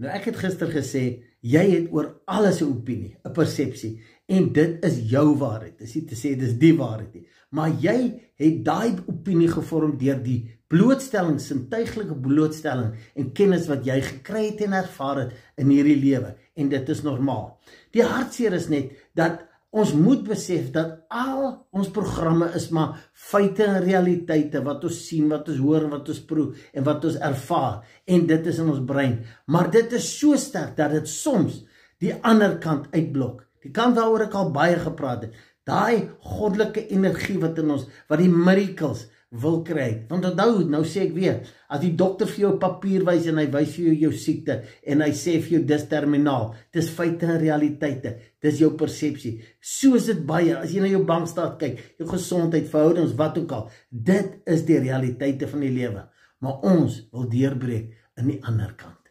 Nou ek het gister gesê, jy het oor alles 'n opinie, 'n persepsie, en dit is jou waarheid. Dis nie te sê dis die waarheid nie, maar jy het daai opinie gevorm deur die blootstelling, sintuiglike blootstelling en kennis wat jy gekry het en ervaar het in hierdie lewe, en dit is normaal. Die hartseer is net dat ons moet besef dat al ons programme is maar feite en realiteite wat ons sien, wat ons hoor, wat ons proe en wat ons ervaar, en dit is in ons brein. Maar dit is so sterk dat dit soms die ander kant uitblok. Die kant waaroor ek al baie gepraat het. Daai goddelike energie wat in ons, wat die miracles wil kry. Want onthou, nou sê ek weer, as die dokter vir jou papier wys en hy wys vir jou siekte en hy sê vir jou dis terminaal, dis feite en realiteite, dis jou persepsie. So is dit baie, as jy na jou bankstaat kyk, jou gesondheid, verhoudings, wat ook al, dit is die realiteite van die lewe. Maar ons wil deurbreek in die ander kant.